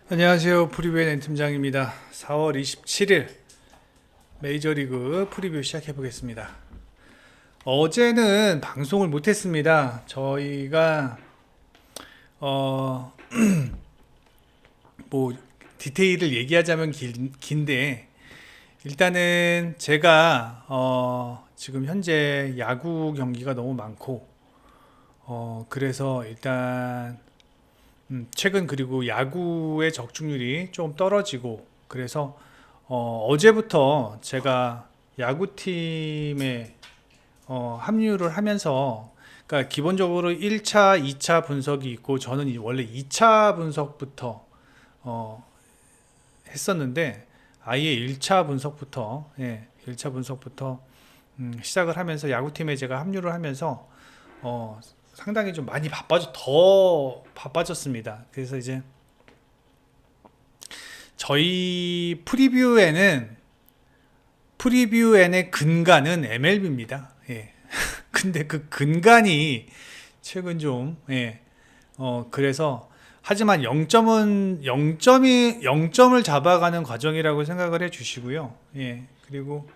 안녕하세요. 프리뷰의 랜팀장입니다. 4월 27일 메이저리그 프리뷰 시작해 보겠습니다. 어제는 방송을 못했습니다. 저희가 어, 뭐 디테일을 얘기하자면 긴데 일단은 제가 지금 현재 야구 경기가 너무 많고 그래서 일단 최근 그리고 야구의 적중률이 좀 떨어지고 그래서 어제부터 제가 야구팀에 합류를 하면서 그러니까 기본적으로 1차, 2차 분석이 있고 저는 원래 2차 분석부터 어, 했었는데 아예 1차 분석부터 1차 분석부터 시작을 하면서 야구팀에 제가 합류를 하면서 상당히 좀 많이 더 바빠졌습니다. 그래서 이제 저희 프리뷰엔의 근간은 MLB입니다. 예. 근데 그 근간이 최근 좀, 그래서 하지만 0점을 잡아가는 과정이라고 생각을 해 주시고요. 예. 그리고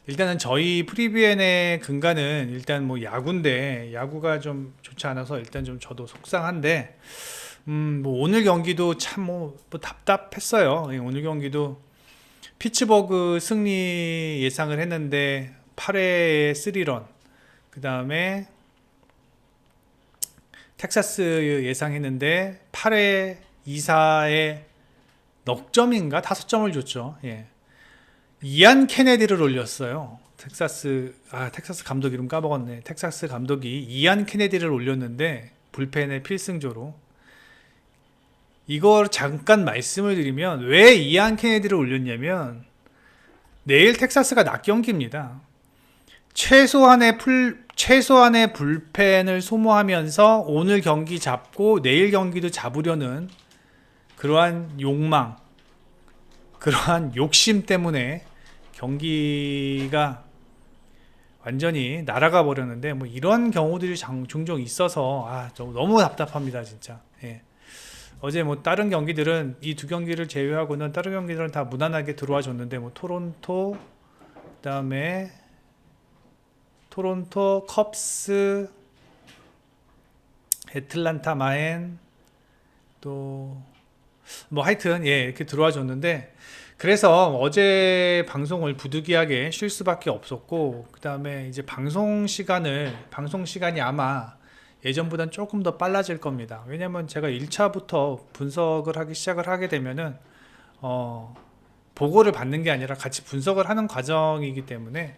일단은 저희 프리뷰엔의 근간은 일단 뭐 야구인데 야구가 좀 좋지 않아서 일단 좀 저도 속상한데 뭐 오늘 경기도 참 뭐 답답했어요. 예, 오늘 경기도 피츠버그 승리 예상을 했는데 8회에 3런 그 다음에 텍사스 예상했는데 8회 2사에 넉 점인가 5점을 줬죠. 예. 이안 케네디를 올렸어요. 텍사스 감독 이름 까먹었네. 텍사스 감독이 이안 케네디를 올렸는데 불펜의 필승조로 이걸 잠깐 말씀을 드리면 왜 이안 케네디를 올렸냐면 내일 텍사스가 낮 경기입니다. 최소한의 불펜을 소모하면서 오늘 경기 잡고 내일 경기도 잡으려는 그러한 욕망, 그러한 욕심 때문에 경기가 완전히 날아가 버렸는데 뭐 이런 경우들이 종종 있어서 너무 답답합니다 진짜. 예. 어제 뭐 다른 경기들은 이 두 경기를 제외하고는 다른 경기들은 다 무난하게 들어와 줬는데 뭐 그다음에 토론토 컵스, 애틀란타 마엔 또 뭐 하여튼 이렇게 들어와 줬는데 그래서 어제 방송을 부득이하게 쉴 수밖에 없었고 그 다음에 이제 방송 시간이 아마 예전보단 조금 더 빨라질 겁니다. 왜냐면 제가 1차부터 분석을 하기 시작을 하게 되면은 보고를 받는 게 아니라 같이 분석을 하는 과정이기 때문에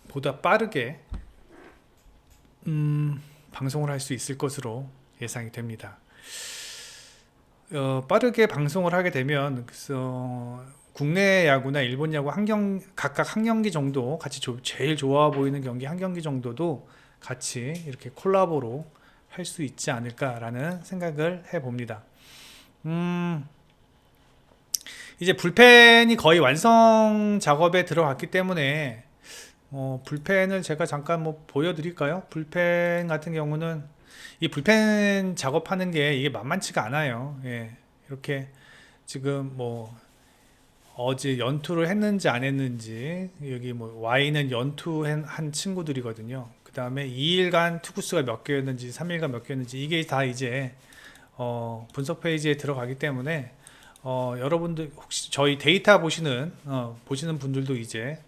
보다 빠르게 방송을 할 수 있을 것으로 예상이 됩니다. 빠르게 방송을 하게 되면 국내 야구나 일본 야구 각각 한 경기 정도 같이 제일 좋아 보이는 경기 한 경기 정도도 같이 이렇게 콜라보로 할 수 있지 않을까라는 생각을 해봅니다. 이제 불펜이 거의 완성 작업에 들어갔기 때문에 불펜을 제가 잠깐 뭐 보여드릴까요? 불펜 같은 경우는 이 불펜 작업하는 게 이게 만만치가 않아요. 예, 이렇게 지금 뭐 어제 연투를 했는지 안 했는지 여기 뭐 Y는 연투한 친구들이거든요. 그 다음에 2일간 투구수가 몇 개였는지 3일간 몇 개였는지 이게 다 이제 분석 페이지에 들어가기 때문에 여러분들 혹시 저희 데이터 보시는 분들도 이제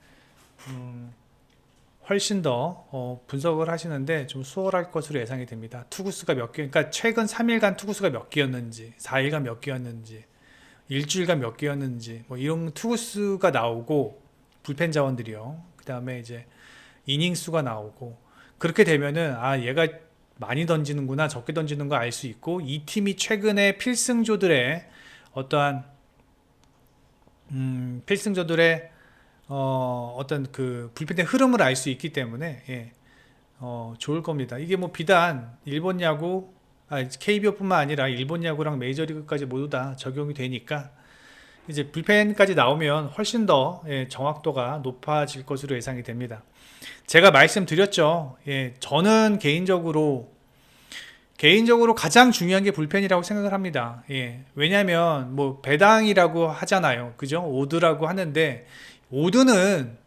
훨씬 더 분석을 하시는데 좀 수월할 것으로 예상이 됩니다. 투구수가 몇 개, 그러니까 최근 3일간 투구수가 몇 개였는지, 4일간 몇 개였는지, 일주일간 몇 개였는지, 뭐 이런 투구수가 나오고 불펜 자원들이요. 그 다음에 이제 이닝 수가 나오고 그렇게 되면은 얘가 많이 던지는구나, 적게 던지는 거 알 수 있고 이 팀이 최근에 필승조들의 어떤 그 불펜의 흐름을 알 수 있기 때문에 좋을 겁니다. 이게 뭐 비단 일본 야구, KBO뿐만 아니라 일본 야구랑 메이저리그까지 모두 다 적용이 되니까 이제 불펜까지 나오면 훨씬 더 정확도가 높아질 것으로 예상이 됩니다. 제가 말씀드렸죠. 저는 개인적으로 개인적으로 가장 중요한 게 불펜이라고 생각을 합니다. 예. 왜냐면 뭐 배당이라고 하잖아요. 그죠? 오드라고 하는데 오드는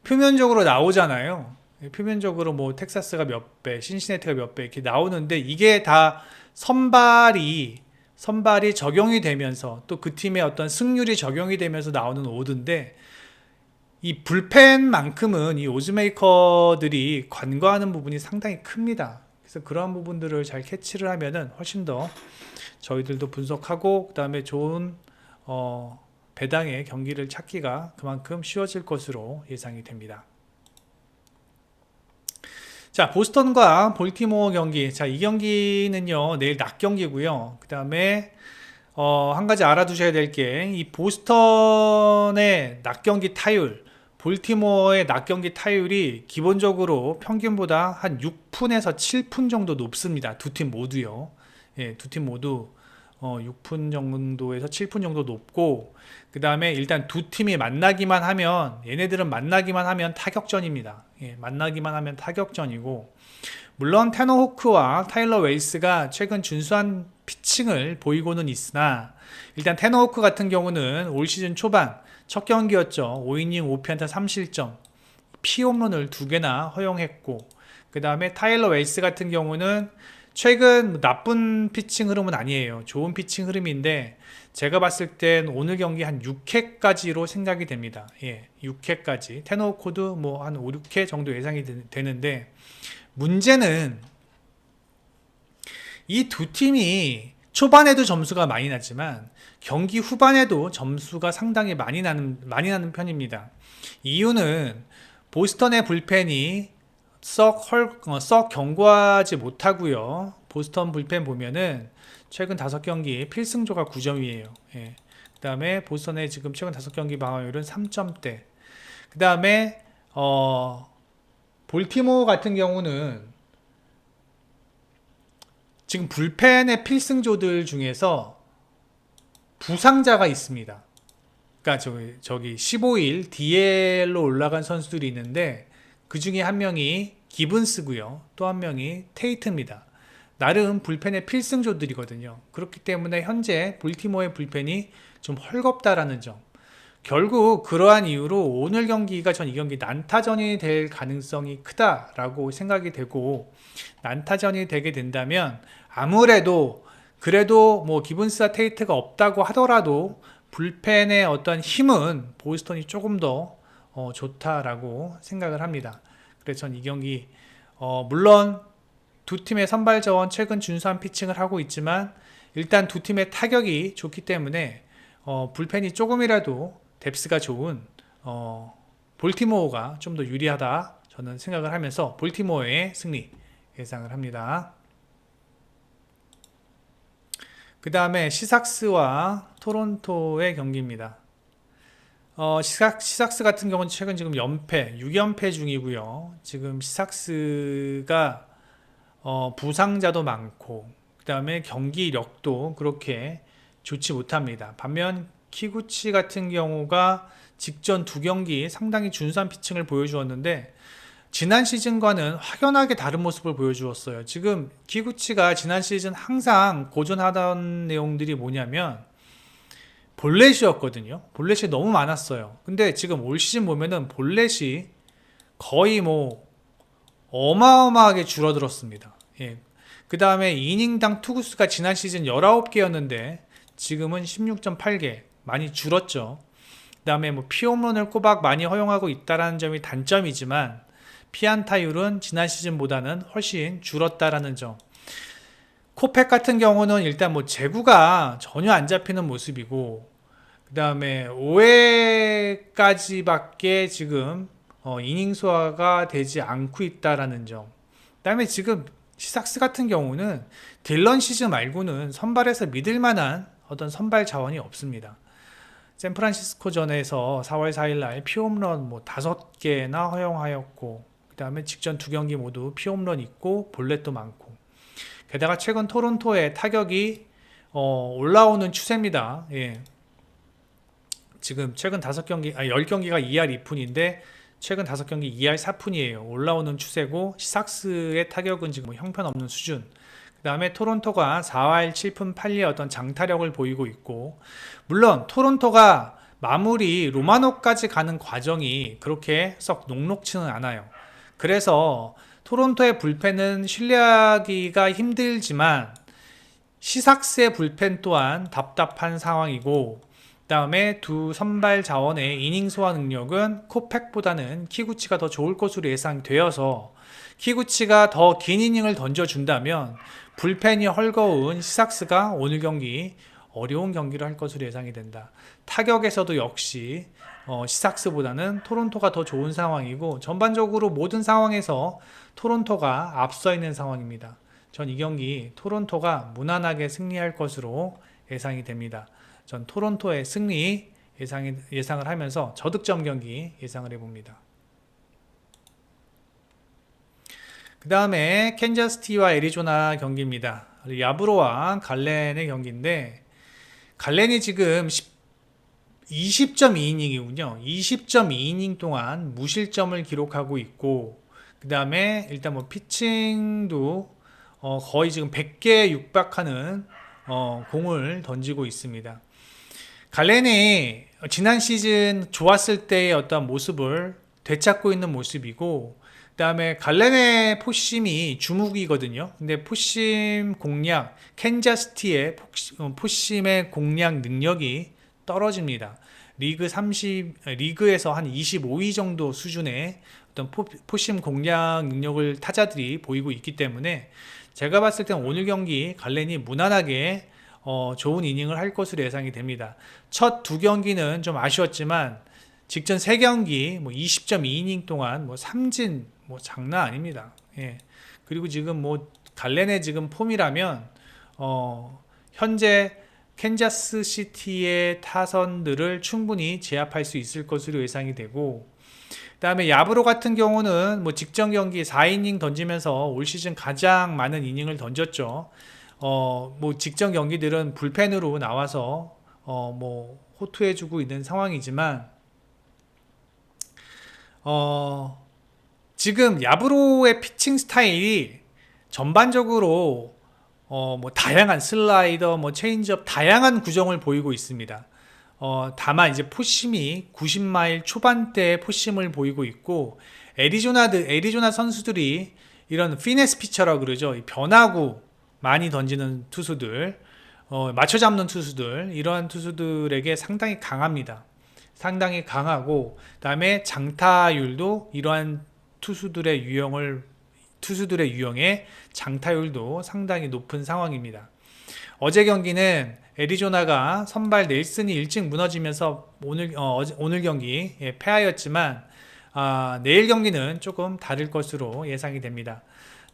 표면적으로 나오잖아요. 예, 표면적으로 뭐 텍사스가 몇 배, 신시내티가 몇 배 이렇게 나오는데 이게 다 선발이 적용이 되면서 또 그 팀의 어떤 승률이 적용이 되면서 나오는 오드인데 이 불펜만큼은 이 오즈메이커들이 관과하는 부분이 상당히 큽니다. 그래서 그러한 부분들을 잘 캐치를 하면은 훨씬 더 저희들도 분석하고 그 다음에 좋은 배당의 경기를 찾기가 그만큼 쉬워질 것으로 예상이 됩니다. 자, 보스턴과 볼티모어 경기. 자, 이 경기는요, 내일 낮 경기고요. 그 다음에 한 가지 알아두셔야 될 게 이 보스턴의 낮 경기 타율, 볼티모어의 낮 경기 타율이 기본적으로 평균보다 한 6푼에서 7푼 정도 높습니다. 두 팀 모두요. 예, 두 팀 모두 6푼 정도에서 7푼 정도 높고 그 다음에 일단 두 팀이 만나기만 하면 얘네들은 만나기만 하면 타격전입니다. 예, 만나기만 하면 타격전이고 물론 테너호크와 타일러 웨이스가 최근 준수한 피칭을 보이고는 있으나 일단 테너호크 같은 경우는 올 시즌 초반 첫 경기였죠. 5이닝 5피안타 3실점 피홈런을 2개나 허용했고 그 다음에 타일러 웨이스 같은 경우는 최근 나쁜 피칭 흐름은 아니에요. 좋은 피칭 흐름인데 제가 봤을 땐 오늘 경기 한 6회까지로 생각이 됩니다. 예, 6회까지 테너호크도 뭐 한 5, 6회 정도 예상이 되는데 문제는 이 두 팀이 초반에도 점수가 많이 났지만 경기 후반에도 점수가 상당히 많이 나는 편입니다. 이유는 보스턴의 불펜이 썩 견고하지 못하고요. 보스턴 불펜 보면은 최근 5경기 필승조가 9점이에요. 예. 그 다음에 보스턴의 지금 최근 5경기 방어율은 3점대. 그 다음에 볼티모어 같은 경우는 지금 불펜의 필승조들 중에서 부상자가 있습니다. 그러니까 저기 15일 DL로 올라간 선수들이 있는데 그 중에 한 명이 기븐스고요. 또 한 명이 테이트입니다. 나름 불펜의 필승조들이거든요. 그렇기 때문에 현재 볼티모어의 불펜이 좀 헐겁다라는 점. 결국 그러한 이유로 오늘 경기가 전 이 경기 난타전이 될 가능성이 크다라고 생각이 되고 난타전이 되게 된다면 아무래도 그래도 뭐 기븐스와 테이트가 없다고 하더라도 불펜의 어떤 힘은 보스턴이 조금 더 좋다라고 생각을 합니다. 그래서 전 이 경기 물론 두 팀의 선발 자원 최근 준수한 피칭을 하고 있지만 일단 두 팀의 타격이 좋기 때문에 불펜이 조금이라도 뎁스가 좋은 볼티모어가 좀 더 유리하다 저는 생각을 하면서 볼티모어의 승리 예상을 합니다. 그 다음에 시삭스와 토론토의 경기입니다. 시삭스 같은 경우는 최근 지금 6연패 중이고요. 지금 시삭스가 부상자도 많고 그 다음에 경기력도 그렇게 좋지 못합니다. 반면 키구치 같은 경우가 직전 2경기 상당히 준수한 피칭을 보여주었는데 지난 시즌과는 확연하게 다른 모습을 보여주었어요. 지금 키구치가 지난 시즌 항상 고전하던 내용들이 뭐냐면 볼넷이었거든요. 볼넷이 너무 많았어요. 근데 지금 올 시즌 보면은 볼넷이 거의 뭐 어마어마하게 줄어들었습니다. 예. 그 다음에 이닝당 투구수가 지난 시즌 19개였는데 지금은 16.8개 많이 줄었죠. 그 다음에 뭐 피홈런을 꼬박 많이 허용하고 있다는 점이 단점이지만 피안타율은 지난 시즌보다는 훨씬 줄었다라는 점. 코팩 같은 경우는 일단 뭐 제구가 전혀 안 잡히는 모습이고 그 다음에 5회까지밖에 지금 이닝 소화가 되지 않고 있다라는 점. 그 다음에 지금 시삭스 같은 경우는 딜런 시즌 말고는 선발에서 믿을 만한 어떤 선발 자원이 없습니다. 샌프란시스코전에서 4월 4일날 피홈런 뭐 5개나 허용하였고 그 다음에 직전 2경기 모두 피홈런 있고 볼넷도 많고 게다가 최근 토론토의 타격이 올라오는 추세입니다. 예. 지금 최근 10경기가 2할 2푼인데 최근 5경기 2할 4푼이에요. 올라오는 추세고 시삭스의 타격은 지금 형편없는 수준. 그 다음에 토론토가 4할 7푼 8리의 어떤 장타력을 보이고 있고, 물론 토론토가 마무리 로마노까지 가는 과정이 그렇게 썩 녹록치는 않아요. 그래서 토론토의 불펜은 신뢰하기가 힘들지만 시삭스의 불펜 또한 답답한 상황이고, 그 다음에 두 선발 자원의 이닝 소화 능력은 코팩보다는 키구치가 더 좋을 것으로 예상되어서 키구치가 더 긴 이닝을 던져준다면 불펜이 헐거운 시삭스가 오늘 경기 어려운 경기를 할 것으로 예상이 된다. 타격에서도 역시 시삭스보다는 토론토가 더 좋은 상황이고, 전반적으로 모든 상황에서 토론토가 앞서 있는 상황입니다. 전 이 경기 토론토가 무난하게 승리할 것으로 예상이 됩니다. 전 토론토의 승리 예상을 하면서 저득점 경기 예상을 해봅니다. 그 다음에 캔자스티와 애리조나 경기입니다. 야브로와 갈렌의 경기인데, 갈렌이 지금 20.2이닝이군요. 20.2이닝 동안 무실점을 기록하고 있고, 그 다음에 일단 뭐 피칭도 거의 지금 100개에 육박하는 공을 던지고 있습니다. 갈렌이 지난 시즌 좋았을 때의 어떤 모습을 되찾고 있는 모습이고, 그 다음에 갈렌의 포심이 주무기거든요. 근데 포심 공략, 캔자스티의 포심의 공략 능력이 떨어집니다. 리그에서 한 25위 정도 수준의 어떤 포심 공략 능력을 타자들이 보이고 있기 때문에 제가 봤을 땐 오늘 경기 갈렌이 무난하게 좋은 이닝을 할 것으로 예상이 됩니다. 첫 두 경기는 좀 아쉬웠지만 직전 세 경기 20.2이닝 동안 삼진 장난 아닙니다. 예. 그리고 지금 갈렌의 지금 폼이라면 현재 캔자스 시티의 타선들을 충분히 제압할 수 있을 것으로 예상이 되고, 그 다음에 야브로 같은 경우는 직전 경기 4이닝 던지면서 올 시즌 가장 많은 이닝을 던졌죠. 직전 경기들은 불펜으로 나와서 호투해주고 있는 상황이지만, 지금 야브로의 피칭 스타일이 전반적으로 다양한 슬라이더, 체인지업 다양한 구종을 보이고 있습니다. 다만 이제 포심이 90마일 초반대의 포심을 보이고 있고, 애리조나 선수들이 이런 피네스 피처라고 그러죠. 변화구 많이 던지는 투수들, 맞춰 잡는 투수들, 이러한 투수들에게 상당히 강합니다. 상당히 강하고, 그다음에 장타율도 이러한 투수들의 유형의 장타율도 상당히 높은 상황입니다. 어제 경기는 애리조나가 선발 넬슨이 일찍 무너지면서 오늘 경기 패하였지만, 내일 경기는 조금 다를 것으로 예상이 됩니다.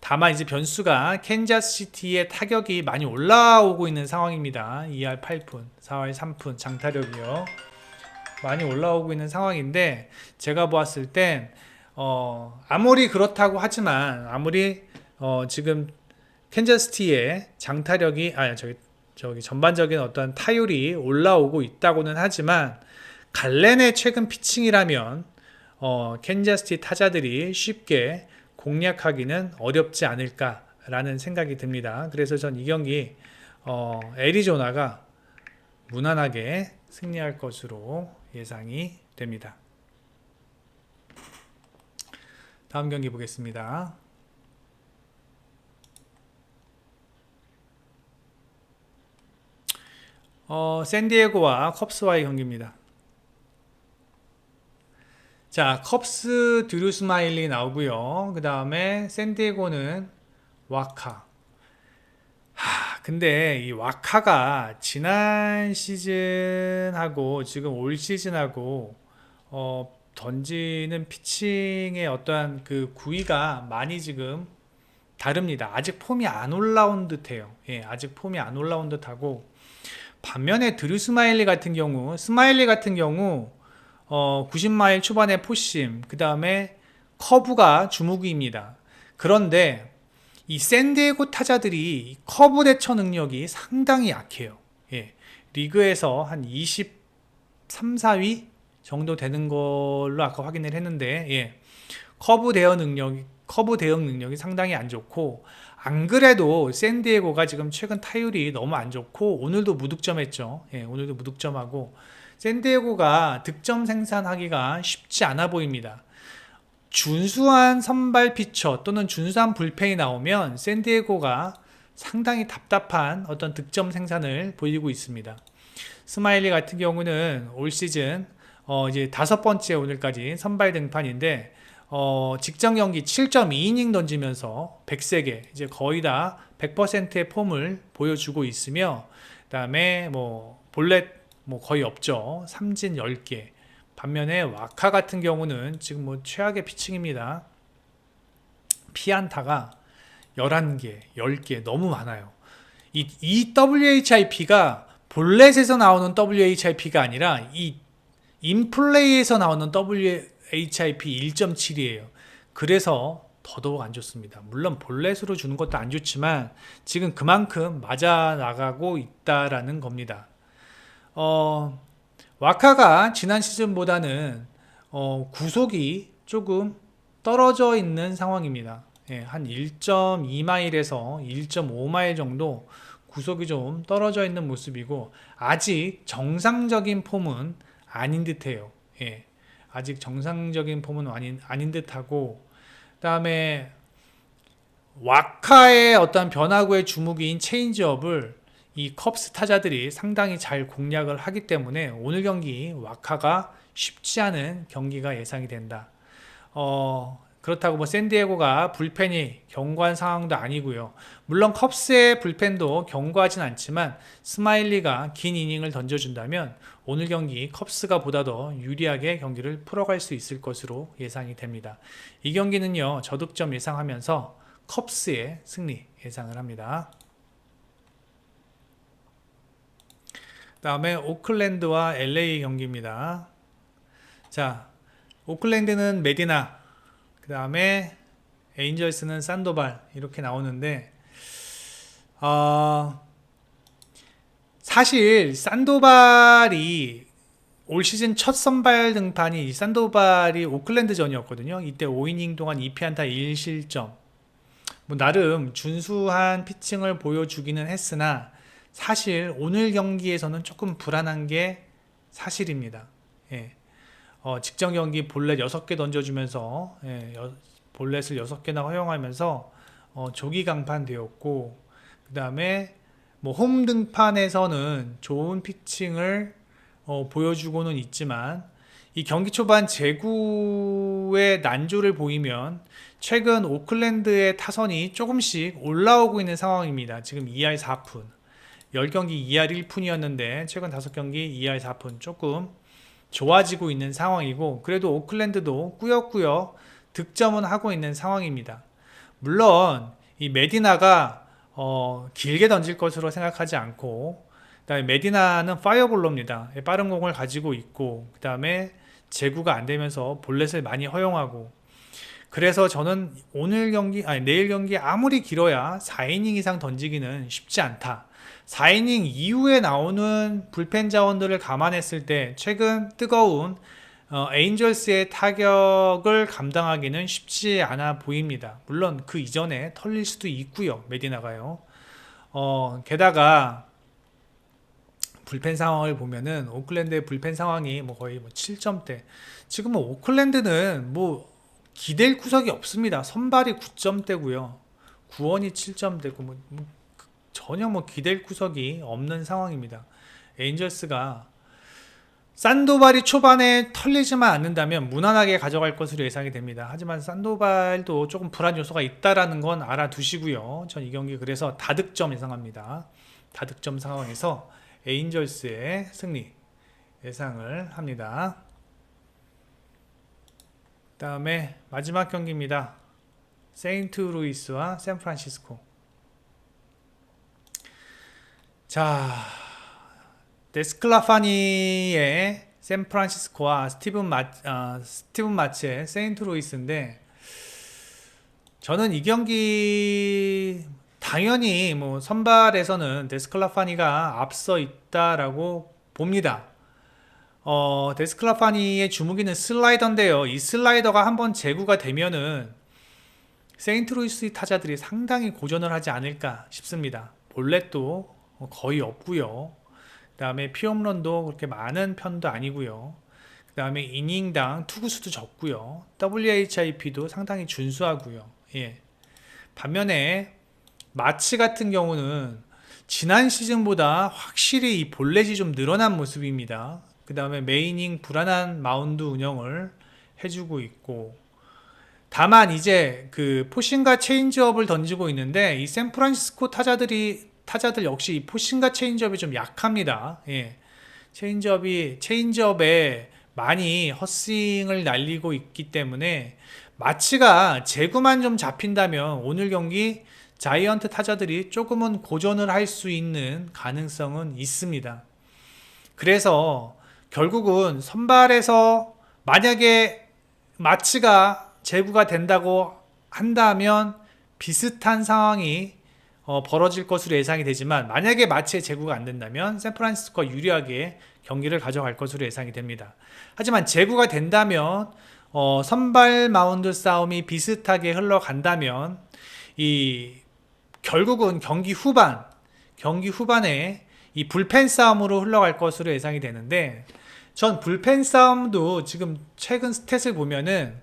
다만 이제 변수가 캔자스시티의 타격이 많이 올라오고 있는 상황입니다. 2할 8푼, 4할 3푼 장타력이요. 많이 올라오고 있는 상황인데, 제가 보았을 땐 아무리 그렇다고 하지만 지금 캔자스시티의 장타력이 전반적인 어떤 타율이 올라오고 있다고는 하지만, 갈렌의 최근 피칭이라면 캔자스시티 타자들이 쉽게 공략하기는 어렵지 않을까라는 생각이 듭니다. 그래서 전 이 경기 애리조나가 무난하게 승리할 것으로 예상이 됩니다. 다음 경기 보겠습니다. 샌디에고와 컵스와의 경기입니다. 자, 컵스 드류 스마일리 나오고요. 그 다음에 샌디에고는 와카. 근데 이 와카가 지난 시즌하고 지금 올 시즌하고 던지는 피칭의 어떠한 그 구위가 많이 지금 다릅니다. 아직 폼이 안 올라온 듯해요. 예, 아직 폼이 안 올라온 듯하고, 반면에 드류 스마일리 같은 경우 90마일 초반의 포심, 그 다음에 커브가 주무기입니다. 그런데 이 샌디에고 타자들이 커브 대처 능력이 상당히 약해요. 예, 리그에서 한 23, 4위 정도 되는 걸로 아까 확인을 했는데, 예, 커브 대응 능력이 상당히 안 좋고, 안 그래도 샌디에고가 지금 최근 타율이 너무 안 좋고 오늘도 무득점했죠. 예, 오늘도 무득점하고 샌디에고가 득점 생산하기가 쉽지 않아 보입니다. 준수한 선발 피처 또는 준수한 불펜이 나오면 샌디에고가 상당히 답답한 어떤 득점 생산을 보이고 있습니다. 스마일리 같은 경우는 올 시즌 이제 5번째 오늘까지 선발 등판인데 직전 경기 7.2이닝 던지면서 100세개 이제 거의 다 100%의 폼을 보여주고 있으며 그다음에 뭐 볼넷 뭐 거의 없죠. 삼진 10개. 반면에 와카 같은 경우는 지금 뭐 최악의 피칭입니다. 피안타가 11개, 10개 너무 많아요. 이 WHIP가 볼넷에서 나오는 WHIP가 아니라 이 인플레이에서 나오는 WHIP 1.7이에요. 그래서 더더욱 안 좋습니다. 물론 볼넷으로 주는 것도 안 좋지만 지금 그만큼 맞아 나가고 있다라는 겁니다. 와카가 지난 시즌보다는 구속이 조금 떨어져 있는 상황입니다. 예, 한 1.2마일에서 1.5마일 정도 구속이 좀 떨어져 있는 모습이고 아직 정상적인 폼은 아닌 듯해요. 예, 아직 정상적인 폼은 아닌 듯하고 그다음에 와카의 어떤 변화구의 주무기인 체인지업을 이 컵스 타자들이 상당히 잘 공략을 하기 때문에 오늘 경기 와카가 쉽지 않은 경기가 예상이 된다. 그렇다고 뭐 샌디에고가 불펜이 견고한 상황도 아니고요. 물론 컵스의 불펜도 견고하진 않지만 스마일리가 긴 이닝을 던져준다면 오늘 경기 컵스가 보다 더 유리하게 경기를 풀어갈 수 있을 것으로 예상이 됩니다. 이 경기는요 저득점 예상하면서 컵스의 승리 예상을 합니다. 다음에 오클랜드와 LA 경기입니다. 자, 오클랜드는 메디나, 그 다음에 에인절스는 산도발 이렇게 나오는데 사실 산도발이 올 시즌 첫 선발 등판이 산도발이 오클랜드전이었거든요. 이때 5이닝 동안 2피안타 1실점 뭐 나름 준수한 피칭을 보여주기는 했으나 사실 오늘 경기에서는 조금 불안한 게 사실입니다. 예. 직전 경기 볼넷 6개 던져주면서 볼넷을 6개나 허용하면서 조기 강판되었고 그 다음에 뭐 홈 등판에서는 좋은 피칭을 보여주고는 있지만 이 경기 초반 제구의 난조를 보이면 최근 오클랜드의 타선이 조금씩 올라오고 있는 상황입니다. 지금 2할 4푼 10경기 2할 1푼이었는데 최근 5경기 2할 4푼 조금 좋아지고 있는 상황이고 그래도 오클랜드도 꾸역꾸역 득점은 하고 있는 상황입니다. 물론 이 메디나가 길게 던질 것으로 생각하지 않고 그다음에 메디나는 파이어볼러입니다. 빠른 공을 가지고 있고 그 다음에 제구가 안 되면서 볼넷을 많이 허용하고 그래서 저는 내일 경기 아무리 길어야 4이닝 이상 던지기는 쉽지 않다. 4이닝 이후에 나오는 불펜 자원들을 감안했을 때 최근 뜨거운 에인절스의 타격을 감당하기는 쉽지 않아 보입니다. 물론 그 이전에 털릴 수도 있고요. 메디나가요. 게다가 불펜 상황을 보면은 오클랜드의 불펜 상황이 뭐 거의 뭐 7점대. 지금 뭐 오클랜드는 뭐 기댈 구석이 없습니다. 선발이 9점대고요. 구원이 7점대고 뭐 전혀 뭐 기댈 구석이 없는 상황입니다. 에인절스가 산도발이 초반에 털리지만 않는다면 무난하게 가져갈 것으로 예상이 됩니다. 하지만 산도발도 조금 불안 요소가 있다라는 건 알아두시고요. 전 이 경기 그래서 다득점 예상합니다. 다득점 상황에서 에인절스의 승리 예상을 합니다. 그 다음에 마지막 경기입니다. 세인트루이스와 샌프란시스코. 자, 데스클라파니의 샌프란시스코와 스티븐 마츠의 세인트루이스인데 저는 이 경기 당연히 뭐 선발에서는 데스클라파니가 앞서 있다라고 봅니다. 데스클라파니의 주무기는 슬라이더인데요. 이 슬라이더가 한번 제구가 되면은 세인트루이스 타자들이 상당히 고전을 하지 않을까 싶습니다. 볼넷도 거의 없고요. 그 다음에 피홈런도 그렇게 많은 편도 아니고요. 그 다음에 이닝당 투구수도 적고요. WHIP도 상당히 준수하고요. 예. 반면에 마치 같은 경우는 지난 시즌보다 확실히 이 볼넷이 좀 늘어난 모습입니다. 그 다음에 메이닝 불안한 마운드 운영을 해주고 있고, 다만 이제 그 포싱과 체인지업을 던지고 있는데 이 샌프란시스코 타자들 역시 이 포싱과 체인지업이 좀 약합니다. 예. 체인지업에 많이 헛스윙을 날리고 있기 때문에 마치가 제구만 좀 잡힌다면 오늘 경기 자이언트 타자들이 조금은 고전을 할 수 있는 가능성은 있습니다. 그래서 결국은 선발에서 만약에 마치가 제구가 된다고 한다면 비슷한 상황이 벌어질 것으로 예상이 되지만, 만약에 마치의 제구가 안 된다면 샌프란시스코가 유리하게 경기를 가져갈 것으로 예상이 됩니다. 하지만 제구가 된다면 선발 마운드 싸움이 비슷하게 흘러간다면 결국은 경기 후반에 이 불펜 싸움으로 흘러갈 것으로 예상이 되는데, 전 불펜 싸움도 지금 최근 스탯을 보면은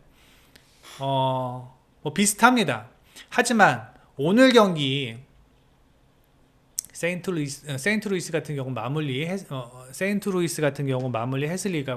뭐 비슷합니다. 하지만 오늘 경기 세인트루이스 같은 경우 마물리 해슬리가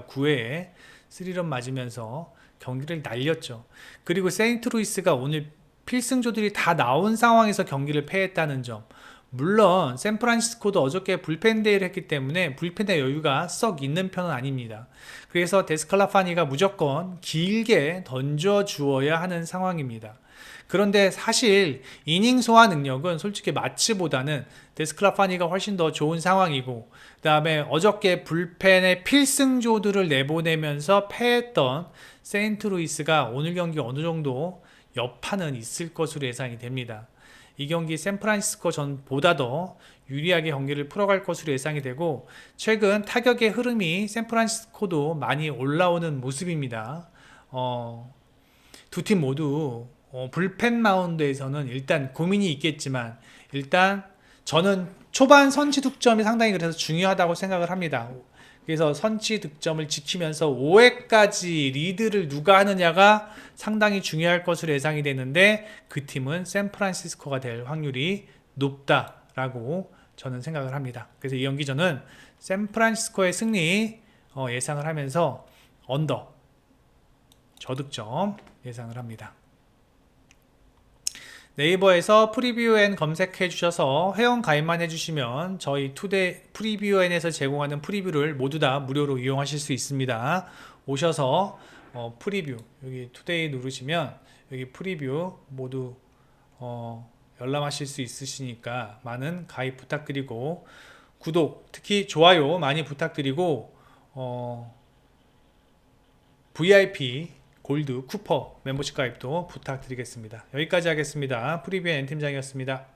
9회에 3런 맞으면서 경기를 날렸죠. 그리고 세인트루이스가 오늘 필승조들이 다 나온 상황에서 경기를 패했다는 점. 물론 샌프란시스코도 어저께 불펜 데이를 했기 때문에 불펜의 여유가 썩 있는 편은 아닙니다. 그래서 데스칼라파니가 무조건 길게 던져 주어야 하는 상황입니다. 그런데 사실 이닝 소화 능력은 솔직히 마치보다는 데스칼라파니가 훨씬 더 좋은 상황이고, 그 다음에 어저께 불펜의 필승조들을 내보내면서 패했던 세인트루이스가 오늘 경기 어느 정도 여파는 있을 것으로 예상이 됩니다. 이 경기 샌프란시스코 전보다 더 유리하게 경기를 풀어갈 것으로 예상이 되고, 최근 타격의 흐름이 샌프란시스코도 많이 올라오는 모습입니다. 두 팀 모두 불펜 마운드에서는 일단 고민이 있겠지만, 일단 저는 초반 선취 득점이 상당히 그래서 중요하다고 생각을 합니다. 그래서 선취 득점을 지키면서 5회까지 리드를 누가 하느냐가 상당히 중요할 것으로 예상이 되는데, 그 팀은 샌프란시스코가 될 확률이 높다라고 저는 생각을 합니다. 그래서 이 경기 저는 샌프란시스코의 승리 예상을 하면서 언더 저득점 예상을 합니다. 네이버에서 프리뷰엔 검색해 주셔서 회원 가입만 해주시면 저희 투데이 프리뷰엔에서 제공하는 프리뷰를 모두 다 무료로 이용하실 수 있습니다. 오셔서 프리뷰 여기 투데이 누르시면 여기 프리뷰 모두 열람하실 수 있으시니까 많은 가입 부탁드리고, 구독 특히 좋아요 많이 부탁드리고, VIP 골드 쿠퍼 멤버십 가입도 부탁드리겠습니다. 여기까지 하겠습니다. 프리뷰의 N팀장이었습니다.